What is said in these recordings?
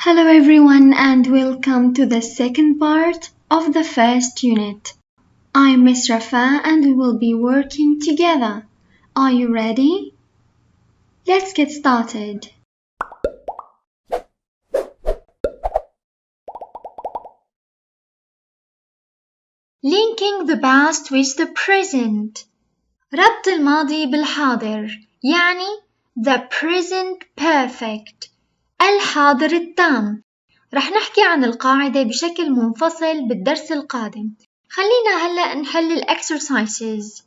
Hello everyone and welcome to the second part of the first unit. I'm Miss Rafa and we will be working together. Are you ready? Let's get started. Linking the past with the present. ربط الماضي بالحاضر يعني the present perfect. الحاضر التام. رح نحكي عن القاعدة بشكل منفصل بالدرس القادم. خلينا هلأ نحل الexercises.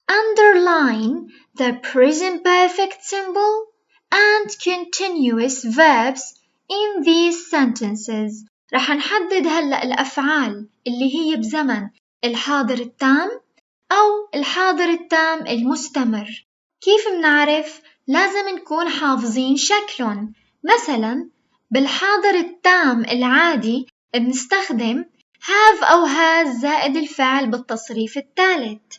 Underline the present perfect symbol and continuous verbs in these sentences. رح نحدد هلأ الأفعال اللي هي بزمن الحاضر التام أو الحاضر التام المستمر. كيف منعرف؟ لازم نكون حافظين شكلهم. مثلا بالحاضر التام العادي بنستخدم have أو has زائد الفعل بالتصريف الثالث.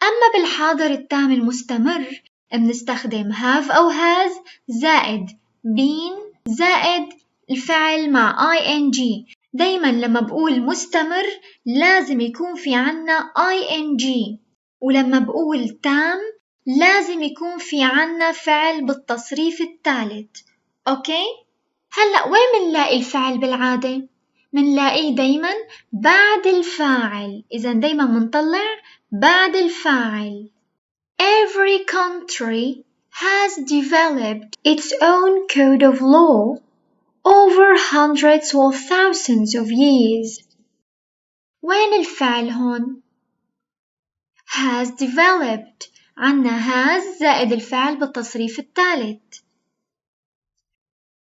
أما بالحاضر التام المستمر بنستخدم have أو has زائد been زائد الفعل مع ing. دايما لما بقول مستمر لازم يكون في عنا ing، ولما بقول تام لازم يكون في عنا فعل بالتصريف الثالث. أوكي؟ هلأ وين منلاقي الفعل بالعادة؟ منلاقيه دايما بعد الفاعل. إذا دايما منطلع بعد الفاعل. Every country has developed its own code of law over hundreds or thousands of years. وين الفعل هون؟ has developed. عنا has زائد الفعل بالتصريف الثالث.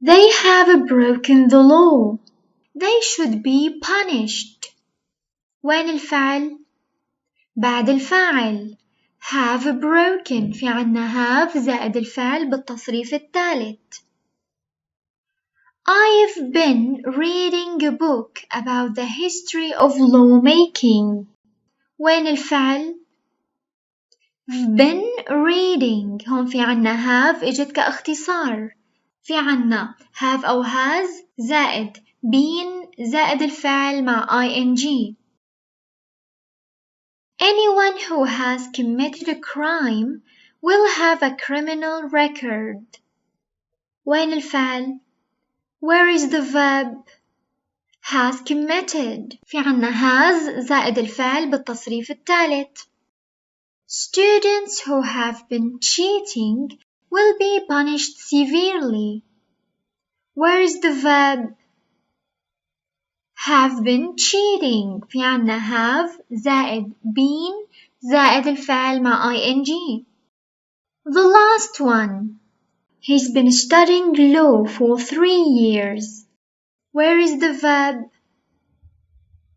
They have broken the law. They should be punished. وين الفعل؟ بعد الفاعل. have broken. في عنا have زائد الفعل بالتصريف الثالث. I've been reading a book about the history of lawmaking. وين الفعل؟ been reading. هون في عنا have اجت كاختصار. في عنا have أو has زائد been زائد الفعل مع ing. Anyone who has committed a crime will have a criminal record. وين الفعل؟ Where is the verb? has committed. في عنا has زائد الفعل بالتصريف الثالث. Students who have been cheating will be punished severely. Where is the verb? have been cheating. في عنا have زائد been زائد الفعل مع ing. The last one. He's been studying law for 3 years. Where is the verb?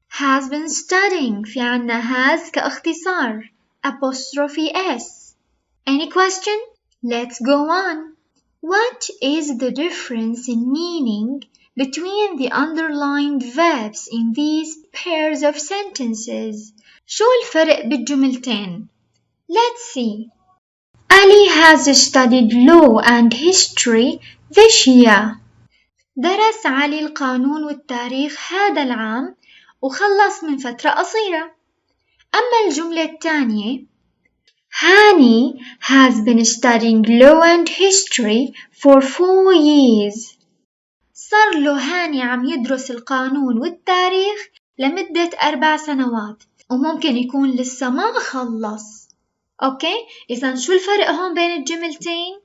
has been studying. في عنا has كاختصار apostrophe s. Any question? Let's go on. What is the difference in meaning between the underlined verbs in these pairs of sentences? شو الفرق بالجملتين؟ Let's see. Ali has studied law and history this year. درس علي القانون والتاريخ هذا العام وخلص من فترة قصيرة. أما الجملة الثانية Hani has been studying law and history for 4 years. صار له هاني عم يدرس القانون والتاريخ لمدة 4 سنوات وممكن يكون لسه ما خلص. أوكي؟ إذن شو الفرق هون بين الجملتين؟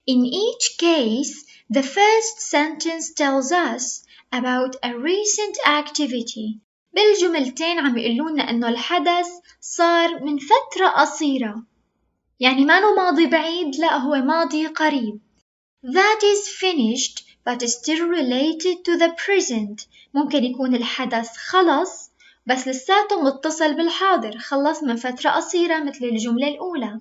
In each case, the first sentence tells us about a recent activity. بالجملتين عم يقولونا إنه الحدث صار من فترة قصيرة. يعني ما هو ماضي بعيد، لا هو ماضي قريب. That is finished but still related to the present. ممكن يكون الحدث خلص بس لساته متصل بالحاضر، خلص من فترة قصيرة مثل الجملة الأولى.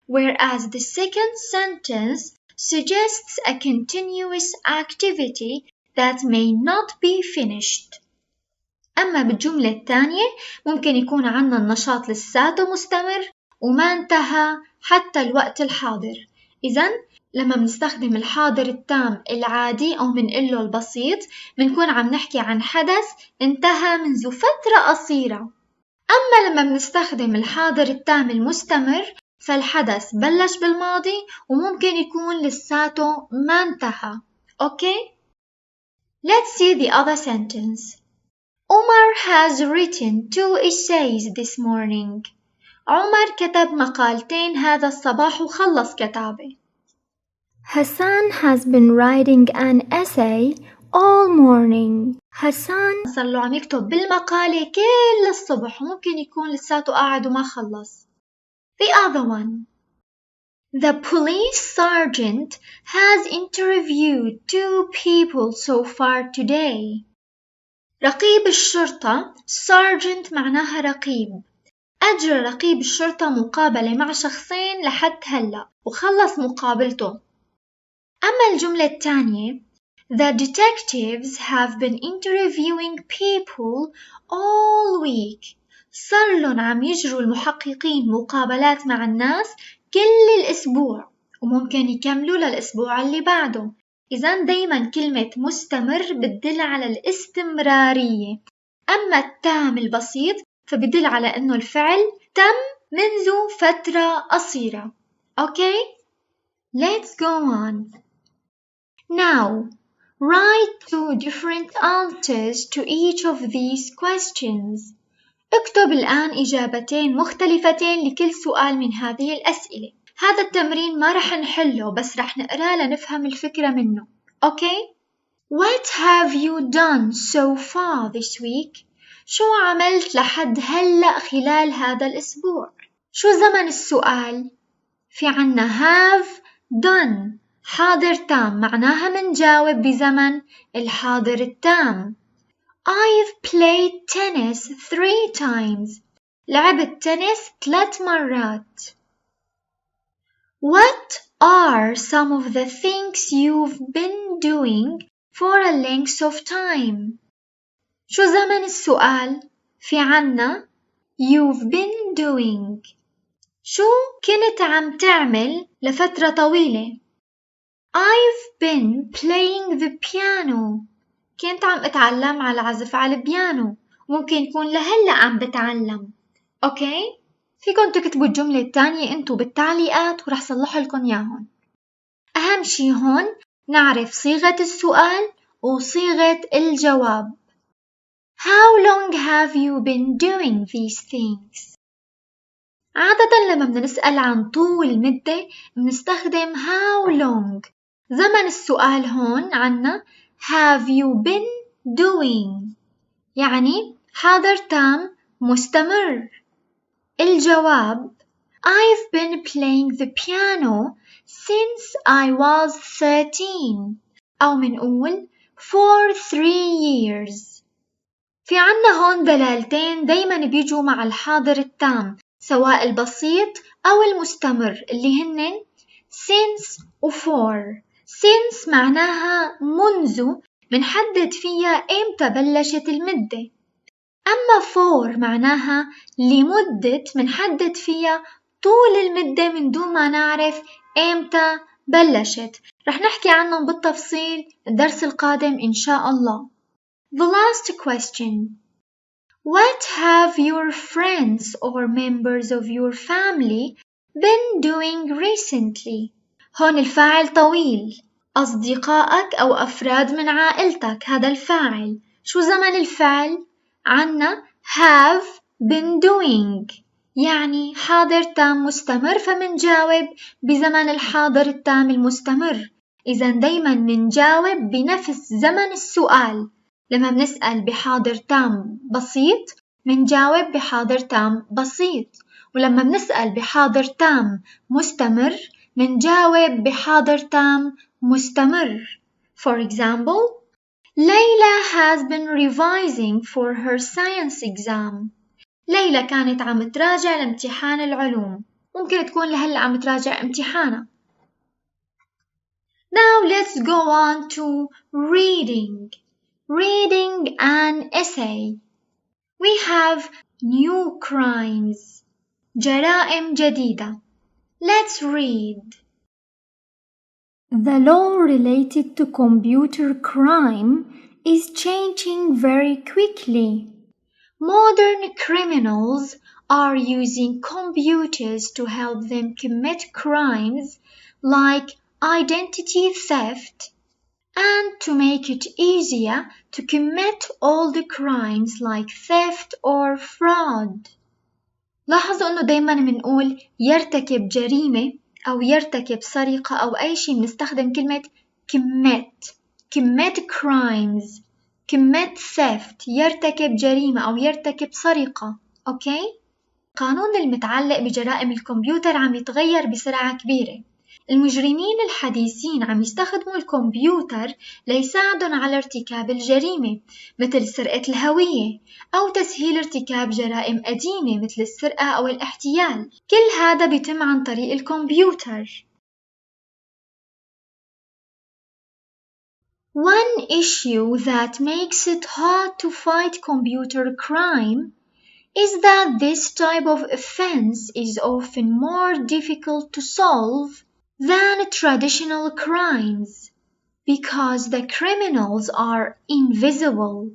Whereas the second sentence suggests a continuous activity that may not be finished. أما بالجملة الثانية ممكن يكون عنا النشاط لساته مستمر وما انتهى حتى الوقت الحاضر. إذن لما بنستخدم الحاضر التام العادي أو منقله البسيط بنكون عم نحكي عن حدث انتهى منذ فترة قصيرة. أما لما بنستخدم الحاضر التام المستمر فالحدث بلش بالماضي وممكن يكون لساته ما انتهى. Okay? Let's see the other sentence. Omar has written 2 essays this morning. عمر كتب مقالتين هذا الصباح وخلص كتابه. Hassan has been writing an essay all morning. حسان صار له عم يكتب بالمقالة كل الصبح وممكن يكون لساته قاعد وما خلص. The other one. The police sergeant has interviewed 2 people so far today. رقيب الشرطة sergeant معناها رقيب. أجرى رقيب الشرطة مقابلة مع شخصين لحد هلأ وخلص مقابلته. أما الجملة الثانية The detectives have been interviewing people all week. صار لهم عم يجروا المحققين مقابلات مع الناس كل الأسبوع وممكن يكملوا للأسبوع اللي بعده. إذن دايما كلمة مستمر بتدل على الاستمرارية. أما التام البسيط فبدل على أنه الفعل تم منذ فترة قصيرة. Okay? Let's go on. Now, write 2 different answers to each of these questions. اكتب الآن إجابتين مختلفتين لكل سؤال من هذه الأسئلة. هذا التمرين ما رح نحله بس رح نقرأ لنفهم الفكرة منه. Okay? What have you done so far this week? شو عملت لحد هلأ خلال هذا الأسبوع؟ شو زمن السؤال؟ في عنا have done حاضر تام معناها منجاوب بزمن الحاضر التام. I've played tennis 3 times. لعبت تنس 3 مرات. What are some of the things you've been doing for a length of time? شو زمن السؤال؟ في عنا you've been doing. شو كنت عم تعمل لفترة طويلة؟ I've been playing the piano. كنت عم أتعلم على العزف على البيانو. ممكن يكون لهلأ عم بتعلم. أوكي؟ فيكن تكتبوا الجملة الثانية أنتوا بالتعليقات ورح صلح لكم ياهن. أهم شي هون نعرف صيغة السؤال وصيغة الجواب. How long have you been doing these things? عادة لما بدنا نسأل عن طول مدة بنستخدم how long. زمن السؤال هون عنا have you been doing يعني حاضر تام مستمر. الجواب I've been playing the piano since I was 13 أو منقول for 3 years. في عنا هون دلالتين دايما بيجوا مع الحاضر التام سواء البسيط أو المستمر اللي هن since و for. since معناها منذ منحدد فيها إمتى بلشت المدة. أما for معناها لمدة منحدد فيها طول المدة من دون ما نعرف إمتى بلشت. رح نحكي عنهم بالتفصيل الدرس القادم إن شاء الله. The last question. What have your friends or members of your family been doing recently? هون الفاعل طويل. أصدقائك أو أفراد من عائلتك هذا الفاعل. شو زمن الفعل؟ عنا have been doing يعني حاضر تام مستمر فمنجاوب بزمن الحاضر التام المستمر. إذا دايما منجاوب بنفس زمن السؤال. لما بنسأل بحاضر تام بسيط منجاوب بحاضر تام بسيط. ولما بنسأل بحاضر تام مستمر منجاوب بحاضر تام مستمر. For example, Layla has been revising for her science exam. ليلى كانت عم تراجع لامتحان العلوم. ممكن تكون لهلأ عم تراجع امتحانها. Now let's go on to reading. Reading an essay. We have new crimes. جرائم جديدة. Let's read. The law related to computer crime is changing very quickly. Modern criminals are using computers to help them commit crimes like identity theft and to make it easier to commit all the crimes like theft or fraud. لاحظوا إنه دايماً بنقول يرتكب جريمة أو يرتكب سرقة أو أي شيء بنستخدم كلمة commit crimes commit theft يرتكب جريمة أو يرتكب سرقة. أوكي؟ القانون المتعلق بجرائم الكمبيوتر عم يتغير بسرعة كبيرة. المجرمين الحديثين عم يستخدموا الكمبيوتر ليساعدهم على ارتكاب الجريمة مثل سرقة الهوية أو تسهيل ارتكاب جرائم قديمة مثل السرقة أو الاحتيال. كل هذا بيتم عن طريق الكمبيوتر. One issue that makes it hard to fight computer crime is that this type of offense is often more difficult to solve than traditional crimes because the criminals are invisible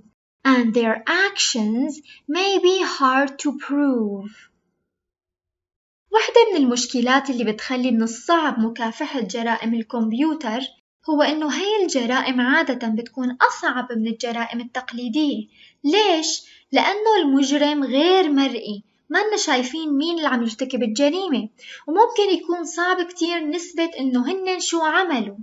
and their actions may be hard to prove. واحدة من المشكلات اللي بتخلي من الصعب مكافحة جرائم الكمبيوتر هو إنه هاي الجرائم عادة بتكون أصعب من الجرائم التقليدية. ليش؟ لأنه المجرم غير مرئي، ما لنا شايفين مين اللي عم يرتكب الجريمة، وممكن يكون صعب كتير نثبت إنه هن شو عملوا.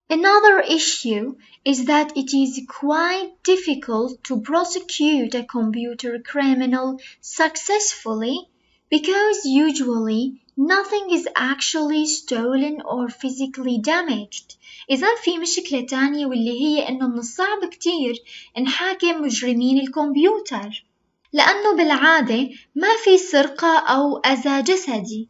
Another issue is that it is quite difficult to prosecute a computer criminal successfully because usually nothing is actually stolen or physically damaged. إذا في مشكلة تانية واللي هي إنه من الصعب كتير نحاكم مجرمين الكمبيوتر لأنه بالعادة ما في سرقة أو أذى جسدي.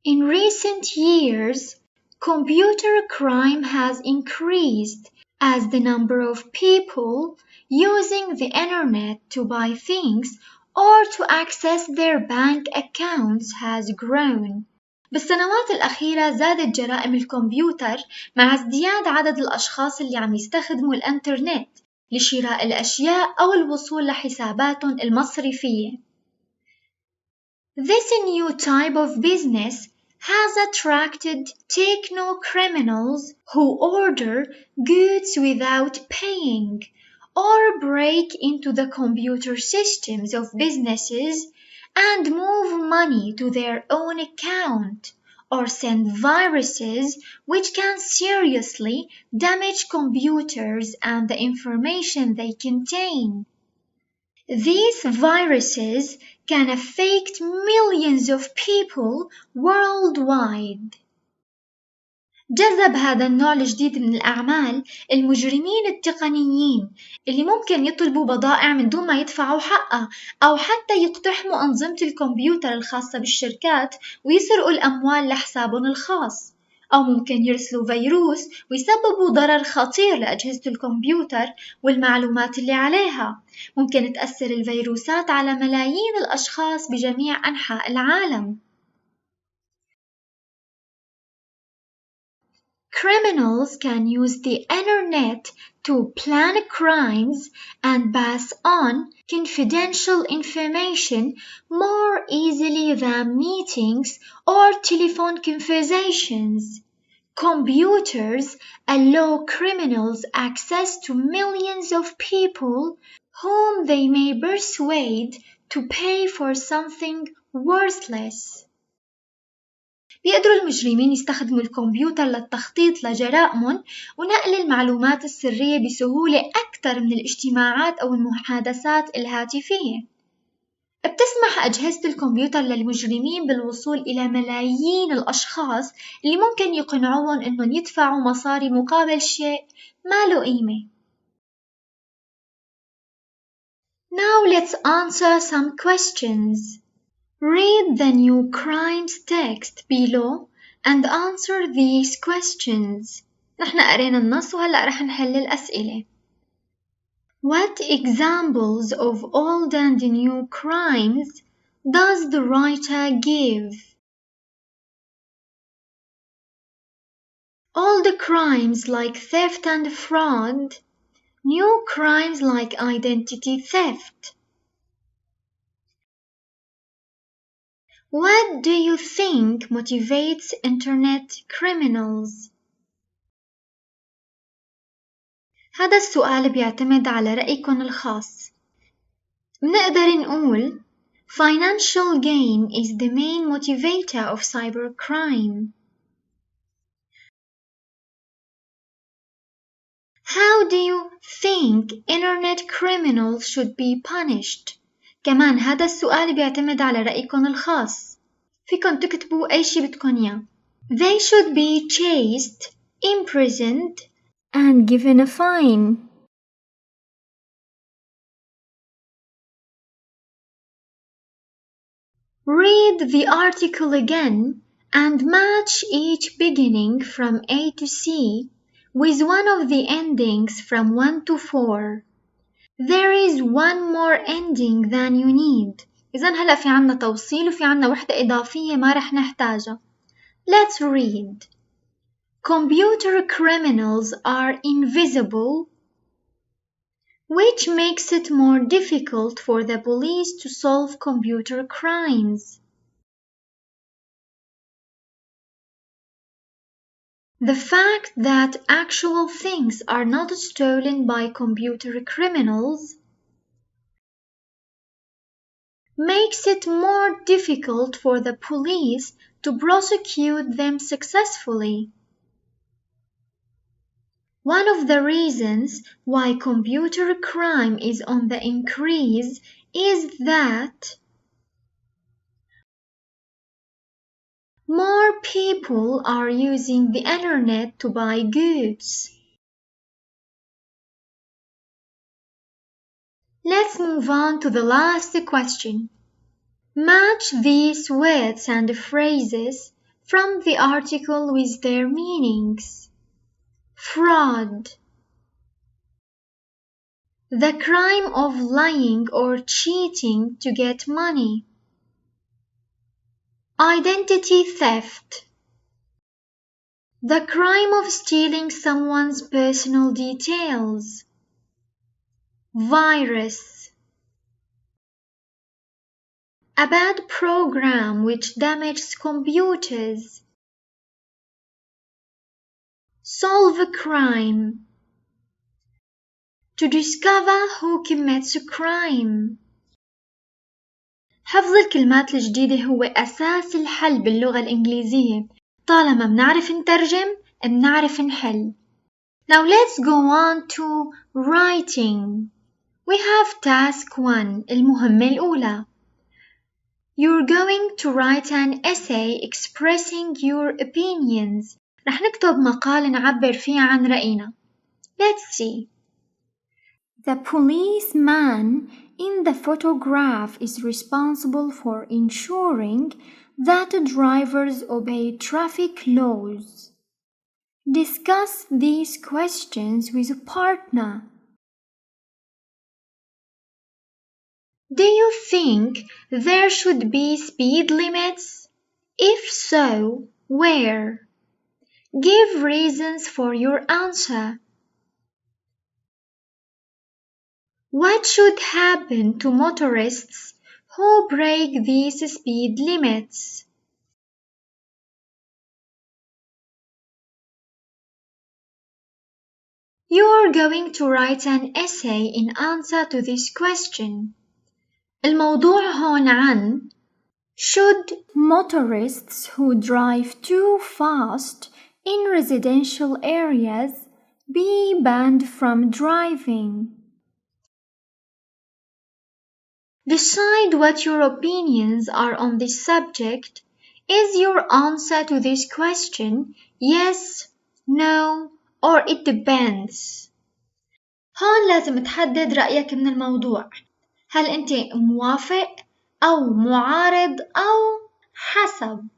In recent years, computer crime has increased as the number of people using the internet to buy things or to access their bank accounts has grown. بالسنوات الأخيرة زادت جرائم الكمبيوتر مع ازدياد عدد الأشخاص اللي عم يستخدموا الإنترنت لشراء الأشياء أو الوصول لحساباتهم المصرفية. This new type of business has attracted techno-criminals who order goods without paying or break into the computer systems of businesses and move money to their own account or send viruses which can seriously damage computers and the information they contain. These viruses can affect millions of people worldwide. جذب هذا النوع الجديد من الأعمال المجرمين التقنيين اللي ممكن يطلبوا بضائع من دون ما يدفعوا حقها أو حتى يقتحموا أنظمة الكمبيوتر الخاصة بالشركات ويسرقوا الأموال لحسابهم الخاص، أو ممكن يرسلوا فيروس ويسببوا ضرر خطير لأجهزة الكمبيوتر والمعلومات اللي عليها. ممكن تأثر الفيروسات على ملايين الأشخاص بجميع أنحاء العالم. Criminals can use the internet to plan crimes and pass on confidential information more easily than meetings or telephone conversations. Computers allow criminals access to millions of people whom they may persuade to pay for something worthless. بيقدروا المجرمين يستخدموا الكمبيوتر للتخطيط لجرائمهم ونقل المعلومات السرية بسهولة أكثر من الاجتماعات أو المحادثات الهاتفية. بتسمح أجهزة الكمبيوتر للمجرمين بالوصول إلى ملايين الأشخاص اللي ممكن يقنعوهم إنهم يدفعوا مصاري مقابل شيء ما له قيمة. Now let's answer some questions. Read the new crimes text below and answer these questions. نحن قرينا النص وهلأ رح نحل الأسئلة. What examples of old and new crimes does the writer give? Old crimes like theft and fraud, new crimes like identity theft. What do you think motivates internet criminals? هذا السؤال بيعتمد على رأيكم الخاص. بنقدر نقول financial gain is the main motivator of cybercrime. How do you think internet criminals should be punished? كمان هذا السؤال بيعتمد على رأيكم الخاص. فيكن تكتبوا أي شي بدكن إياه. They should be chased, imprisoned, and given a fine. Read the article again and match each beginning from A to C with one of the endings from 1 to 4. There is one more ending than you need. إذن هلأ في عنا توصيل وفي عنا وحدة إضافية ما رح نحتاجها. Let's read. Computer criminals are invisible, which makes it more difficult for the police to solve computer crimes. The fact that actual things are not stolen by computer criminals makes it more difficult for the police to prosecute them successfully. One of the reasons why computer crime is on the increase is that more people are using the internet to buy goods. Let's move on to the last question. Match these words and phrases from the article with their meanings. Fraud. The crime of lying or cheating to get money. Identity theft. The crime of stealing someone's personal details. Virus. A bad program which damages computers. Solve a crime. To discover who commits a crime. حفظ الكلمات الجديدة هو أساس الحل باللغة الإنجليزية. طالما بنعرف نترجم، بنعرف نحل. Now let's go on to writing. We have task 1, المهمة الأولى. You're going to write an essay expressing your opinions. رح نكتب مقال نعبر فيه عن رأينا. Let's see. The policeman in the photograph is responsible for ensuring that drivers obey traffic laws. Discuss these questions with a partner. Do you think there should be speed limits? If so, where? Give reasons for your answer. What should happen to motorists who break these speed limits? You are going to write an essay in answer to this question. الموضوع هون عن should motorists who drive too fast in residential areas be banned from driving. Decide what your opinions are on this subject. Is your answer to this question yes, no, or it depends? هون لازم تحدد رأيك من الموضوع. هل أنت موافق أو معارض أو حسب؟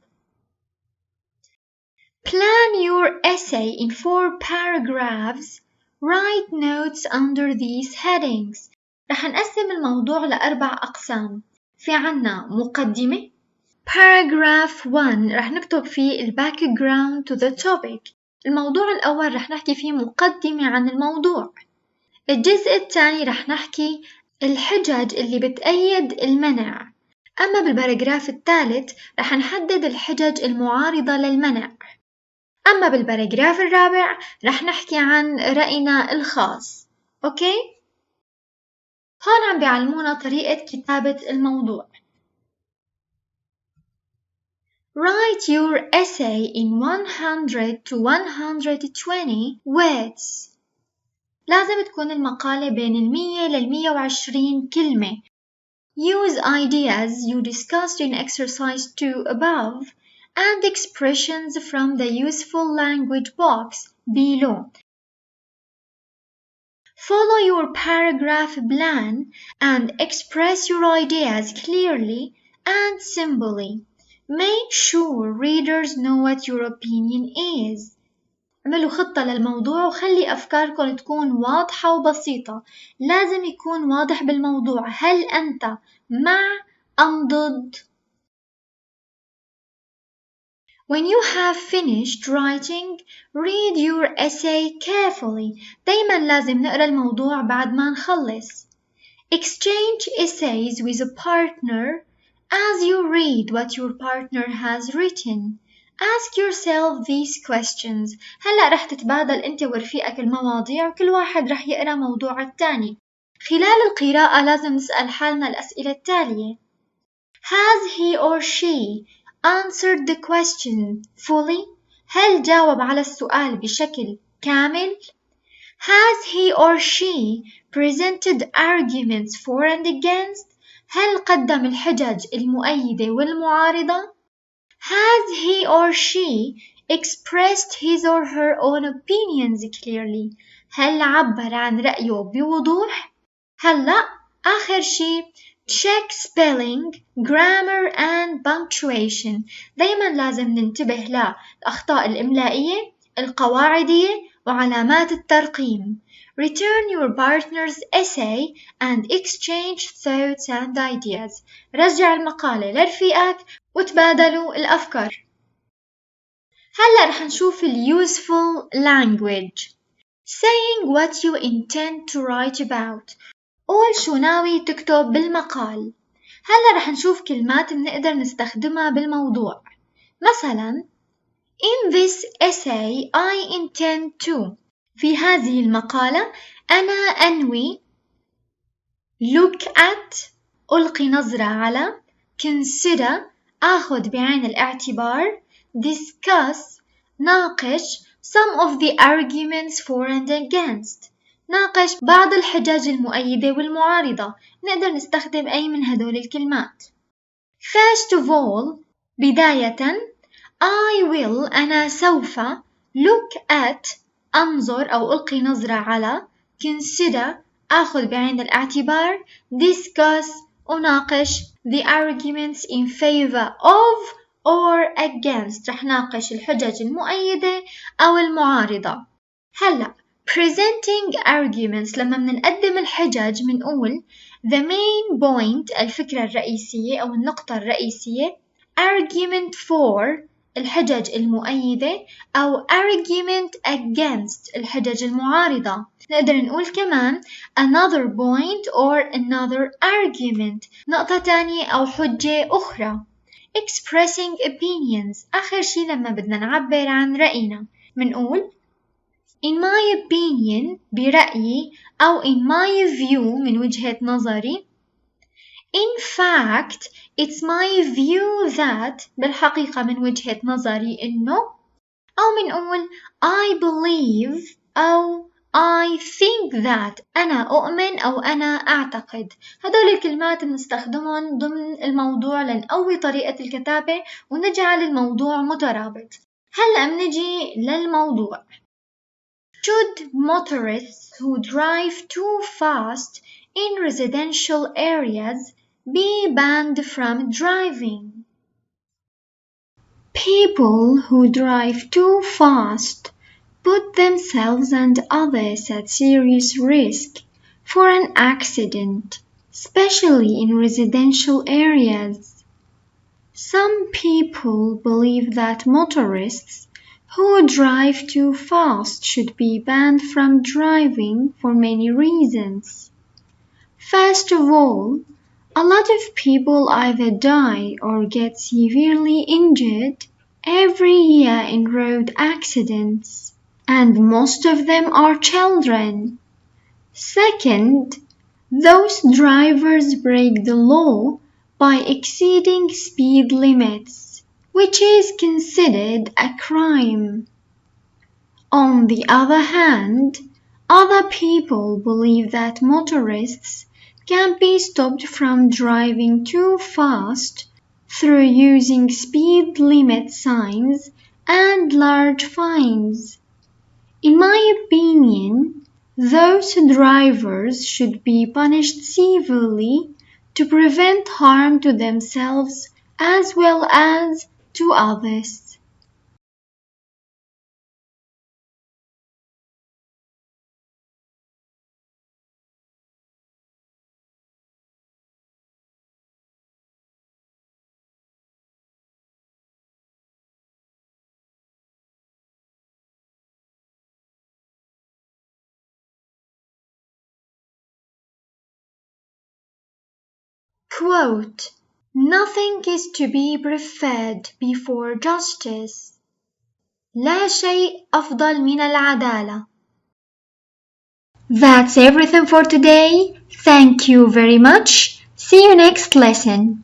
Plan your essay in 4 paragraphs Write notes under these headings. رح نقسم الموضوع لأربع أقسام. في عنا مقدمة. Paragraph 1 رح نكتب فيه ال background to the topic. الموضوع الأول رح نحكي فيه مقدمة عن الموضوع. الجزء الثاني رح نحكي الحجج اللي بتأيد المنع. أما بالباراجراف الثالث رح نحدد الحجج المعارضة للمنع. أما بالباراجراف الرابع رح نحكي عن رأينا الخاص. أوكي؟ هون عم بيعلمونا طريقة كتابة الموضوع. Write your essay in 100 to 120 words. لازم تكون المقالة بين 100 ل120 كلمة. Use ideas you discussed in exercise 2 above and expressions from the useful language box below. Follow your paragraph plan and express your ideas clearly and simply. Make sure readers know what your opinion is. اعملوا خطة للموضوع وخلي أفكاركم تكون واضحة وبسيطة. لازم يكون واضح بالموضوع. هل أنت مع أم ضد؟ When you have finished writing, read your essay carefully. دايما لازم نقرأ الموضوع بعد ما نخلص. Exchange essays with a partner as you read what your partner has written. Ask yourself these questions. هلأ رح تتبادل أنت ورفيقك المواضيع وكل واحد رح يقرأ موضوع الثاني. خلال القراءة لازم نسأل حالنا الأسئلة التالية. Has he or she answered the question fully? هل جاوب على السؤال بشكل كامل؟ Has he or she presented arguments for and against? هل قدم الحجج المؤيدة والمعارضة؟ Has he or she expressed his or her own opinions clearly? هل عبر عن رأيه بوضوح؟ هلأ آخر شي check spelling, grammar and punctuation. دايما لازم ننتبه للأخطاء الإملائية، القواعدية وعلامات الترقيم. Return your partner's essay and exchange thoughts and ideas. رجع المقالة لرفيقك وتبادلوا الأفكار. هلأ رح نشوف useful language. Saying what you intend to write about. قول شو ناوي تكتب بالمقال. هلأ رح نشوف كلمات بنقدر نستخدمها بالموضوع. مثلا In this essay I intend to. في هذه المقالة أنا أنوي look at ألقي نظرة على consider أخذ بعين الاعتبار discuss ناقش some of the arguments for and against ناقش بعض الحجج المؤيدة والمعارضة. نقدر نستخدم أي من هدول الكلمات. First of all بداية I will أنا سوف look at أنظر أو ألقي نظرة على consider أخذ بعين الاعتبار discuss أناقش the arguments in favor of or against رح ناقش الحجج المؤيدة أو المعارضة. هلأ presenting arguments لما منقدم الحجج منقول the main point الفكرة الرئيسية أو النقطة الرئيسية argument for الحجج المؤيدة أو argument against الحجج المعارضة. نقدر نقول كمان another point or another argument نقطة تانية أو حجة أخرى. expressing opinions آخر شي لما بدنا نعبر عن رأينا منقول in my opinion برأيي أو in my view من وجهة نظري. In fact it's my view that بالحقيقة من وجهة نظري إنه أو منقول I believe أو I think that أنا أؤمن أو أنا أعتقد. هدول الكلمات بنستخدمهم ضمن الموضوع لنقوي طريقة الكتابة ونجعل الموضوع مترابط. هلأ منجي للموضوع. Should motorists who drive too fast in residential areas be banned from driving? People who drive too fast put themselves and others at serious risk for an accident, especially in residential areas. Some people believe that motorists who drive too fast should be banned from driving for many reasons. First of all, a lot of people either die or get severely injured every year in road accidents, and most of them are children. Second, those drivers break the law by exceeding speed limits, which is considered a crime. On the other hand, other people believe that motorists can be stopped from driving too fast through using speed limit signs and large fines. In my opinion, those drivers should be punished severely to prevent harm to themselves as well as to others. Quote, "Nothing is to be preferred before justice." لا شيء أفضل من العدالة. That's everything for today. Thank you very much. See you next lesson.